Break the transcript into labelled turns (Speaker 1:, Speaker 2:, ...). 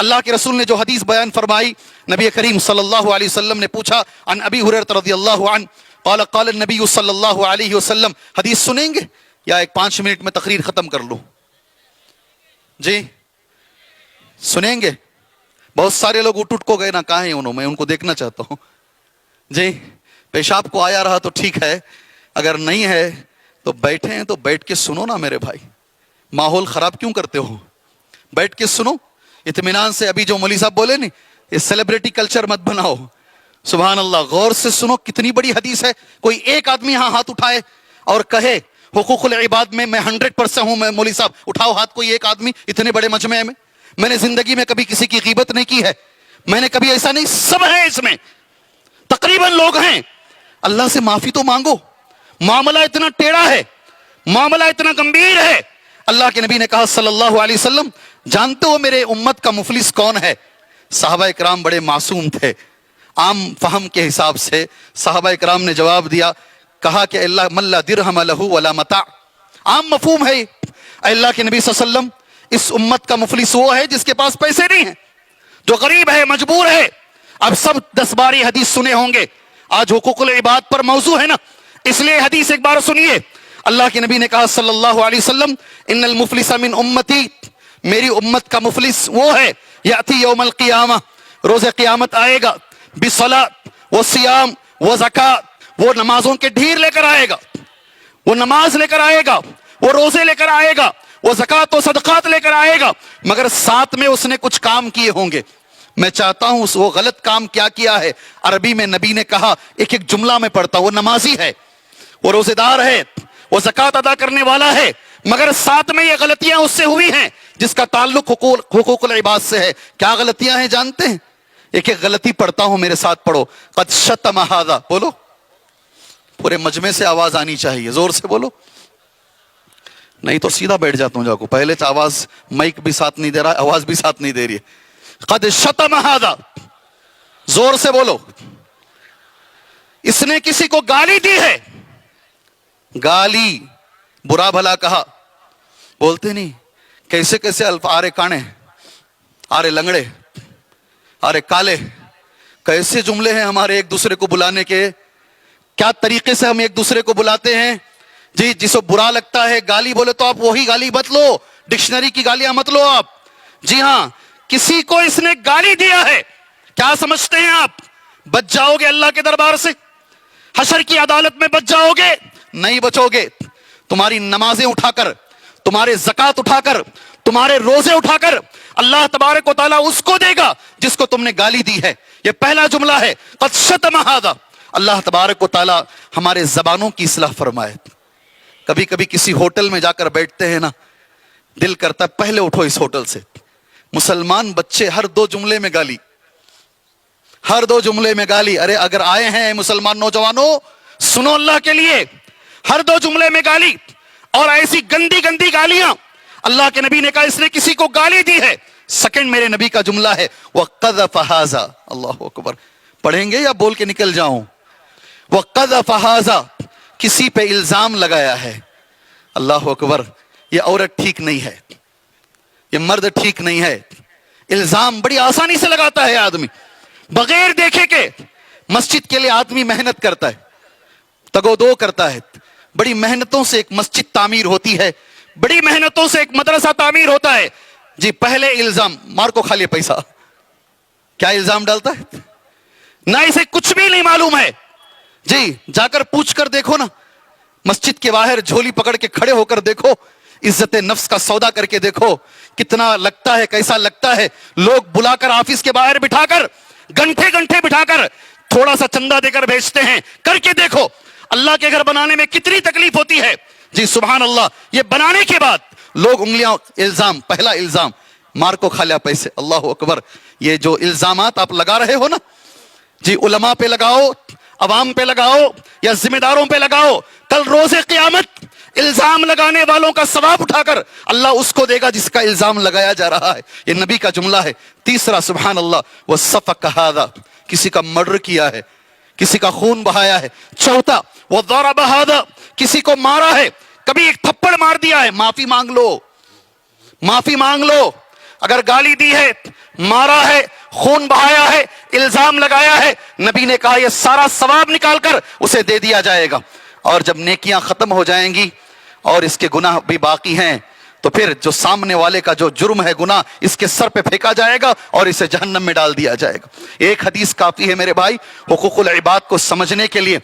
Speaker 1: اللہ کے رسول نے جو حدیث بیان فرمائی، نبی کریم صلی اللہ علیہ وسلم نے پوچھا عن ابی ہریرہ رضی اللہ عنہ قال قال النبی صلی اللہ علیہ وسلم، حدیث سنیں گے یا ایک 5 منٹ میں تقریر ختم کر لوں؟ جی سنیں گے؟ بہت سارے لوگ اٹھ کو گئے نا، کہاں ہیں انہوں، میں ان کو دیکھنا چاہتا ہوں۔ جی پیشاب کو آیا رہا تو ٹھیک ہے، اگر نہیں ہے تو بیٹھے ہیں تو بیٹھ کے سنو نا میرے بھائی، ماحول خراب کیوں کرتے ہو؟ بیٹھ کے سنو اطمینان سے۔ ابھی جو مولوی صاحب بولے نہیں، یہ سیلیبریٹی کلچر مت بناؤ، سبحان اللہ، غور سے سنو، کتنی بڑی حدیث ہے۔ کوئی ایک آدمی یہاں ہاتھ اٹھائے اور کہے حقوق العباد میں 100% ہوں میں، مولوی صاحب اٹھاؤ ہاتھ، کوئی ایک آدمی اتنے بڑے مجمع میں نے زندگی میں کبھی کسی کی غیبت نہیں کی ہے، میں نے کبھی ایسا نہیں، سب ہیں اس میں، تقریباً لوگ ہیں۔ اللہ سے معافی تو مانگو، معاملہ اتنا ٹیڑھا ہے، معاملہ اتنا گمبھیر ہے۔ اللہ کے نبی نے کہا صلی اللہ علیہ وسلم، جانتے ہو میرے امت کا مفلس کون ہے؟ صحابہ اکرام بڑے معصوم تھے، عام فہم کے حساب سے صحابہ اکرام نے جواب دیا، کہا کہ اللہ من لا درہم لہ ولا متاع، عام مفہوم ہے۔ اللہ کے نبی صلی اللہ علیہ وسلم، اس امت کا مفلس وہ ہے جس کے پاس پیسے نہیں ہیں، جو غریب ہے، مجبور ہے۔ اب سب 10 باری حدیث سنے ہوں گے، آج حقوق العباد پر موضوع ہے نا، اس لیے حدیث ایک بار سنیے۔ اللہ کے نبی نے کہا صلی اللہ علیہ وسلم، ان المفلس من امتی، میری امت کا مفلس وہ ہے، یاتی یوم القیامہ، روز قیامت آئے گا، بصلاۃ وصیام وزکات، وہ نمازوں کے ڈھیر لے کر آئے گا، وہ نماز لے کر آئے گا، وہ روزے لے کر آئے گا، وہ زکات و صدقات لے کر آئے گا، مگر ساتھ میں اس نے کچھ کام کیے ہوں گے۔ میں چاہتا ہوں وہ غلط کام کیا کیا ہے۔ عربی میں نبی نے کہا، ایک ایک جملہ میں پڑھتا، وہ نمازی ہے، وہ روزے دار ہے، وہ زکات ادا کرنے والا ہے، مگر ساتھ میں یہ غلطیاں اس سے ہوئی ہیں جس کا تعلق حقوق العباد سے ہے۔ کیا غلطیاں ہیں جانتے ہیں؟ ایک ایک غلطی پڑھتا ہوں، میرے ساتھ پڑھو۔ قد شتم ھذا، بولو، پورے مجمع سے آواز آنی چاہیے، زور سے بولو، نہیں تو سیدھا بیٹھ جاتا ہوں جا کو، پہلے تو آواز، مائک بھی ساتھ نہیں دے رہا، آواز بھی ساتھ نہیں دے رہی ہے۔ قد شتم ھذا، زور سے بولو، اس نے کسی کو گالی دی ہے، گالی، برا بھلا کہا، بولتے نہیں کیسے کیسے الفاظ، آرے کانے، آرے لنگڑے، آرے کالے، کیسے جملے ہیں ہمارے ایک دوسرے کو بلانے کے، کیا طریقے سے ہم ایک دوسرے کو بلاتے ہیں۔ جی جسے برا لگتا ہے گالی بولے تو آپ وہی گالی مت لو، ڈکشنری کی گالیاں مت لو آپ۔ جی ہاں، کسی کو اس نے گالی دیا ہے، کیا سمجھتے ہیں آپ بچ جاؤ گے اللہ کے دربار سے؟ حشر کی عدالت میں بچ جاؤ گے؟ نہیں بچو گے۔ تمہاری نمازیں اٹھا کر، تمہارے زکات اٹھا کر، تمہارے روزے اٹھا کر اللہ تبارک و تعالیٰ اس کو دے گا جس کو تم نے گالی دی ہے۔ یہ پہلا جملہ ہے، قد شتم ھذا۔ اللہ تبارک و تعالیٰ ہمارے زبانوں کی اصلاح فرمائے۔ کبھی کبھی کسی ہوٹل میں جا کر بیٹھتے ہیں نا، دل کرتا ہے پہلے اٹھو اس ہوٹل سے۔ مسلمان بچے ہر 2 جملے میں گالی، ہر 2 جملے میں گالی۔ ارے اگر آئے ہیں مسلمان نوجوانوں، سنو اللہ کے لیے، ہر 2 جملے میں گالی، اور ایسی گندی گندی گالیاں۔ اللہ کے نبی نے کہا اس نے کسی کو گالی دی ہے۔ سیکنڈ میرے نبی کا جملہ ہے، وَقَذَفَ هَذَا، اللہ اکبر، پڑھیں گے یا بول کے نکل جاؤں؟ وَقَذَفَ هَذَا، کسی پہ الزام لگایا ہے۔ اللہ اکبر، یہ عورت ٹھیک نہیں ہے، یہ مرد ٹھیک نہیں ہے۔ الزام بڑی آسانی سے لگاتا ہے آدمی، بغیر دیکھے کہ مسجد کے لیے آدمی محنت کرتا ہے، تگو دو کرتا ہے، بڑی محنتوں سے ایک مسجد تعمیر ہوتی ہے، بڑی محنتوں سے ایک مدرسہ تعمیر ہوتا ہے۔ جی پہلے الزام، مار کو کھا لیا پیسہ، کیا الزام ڈالتا ہے؟ نہ اسے کچھ بھی نہیں معلوم ہے۔ جی جا کر پوچھ کر دیکھو نا، مسجد کے باہر جھولی پکڑ کے کھڑے ہو کر دیکھو، عزت نفس کا سودا کر کے دیکھو، کتنا لگتا ہے، کیسا لگتا ہے۔ لوگ بلا کر آفس کے باہر بٹھا کر، گھنٹے گھنٹے بٹھا کر تھوڑا سا چندہ دے کر بھیجتے ہیں، کر کے دیکھو اللہ کے گھر بنانے میں کتنی تکلیف ہوتی ہے۔ جی سبحان اللہ، یہ بنانے کے بعد لوگ انگلیاں، الزام، پہلا الزام، مار کو کھا لیا پیسے۔ اللہ اکبر، یہ جو الزامات آپ لگا رہے ہو نا، جی علماء پہ لگاؤ، عوام پہ لگاؤ، یا ذمہ داروں پہ لگاؤ، کل روز قیامت الزام لگانے والوں کا ثواب اٹھا کر اللہ اس کو دے گا جس کا الزام لگایا جا رہا ہے۔ یہ نبی کا جملہ ہے۔ تیسرا، سبحان اللہ، وَصَفَقَ هَذَا، کسی کا مرڈر کیا ہے، کسی کا خون بہایا ہے۔ چوتھا، وَضَرَبَ هَذَا، کسی کو مارا ہے، کبھی ایک تھپڑ مار دیا ہے، معافی مانگ لو، معافی مانگ لو۔ اگر گالی دی ہے، مارا ہے، خون بہایا ہے، الزام لگایا ہے، نبی نے کہا یہ سارا ثواب نکال کر اسے دے دیا جائے گا، اور جب نیکیاں ختم ہو جائیں گی اور اس کے گناہ بھی باقی ہیں تو پھر جو سامنے والے کا جو جرم ہے، گناہ، اس کے سر پہ پھینکا جائے گا اور اسے جہنم میں ڈال دیا جائے گا۔ ایک حدیث کافی ہے میرے بھائی حقوق العباد کو سمجھنے کے لیے۔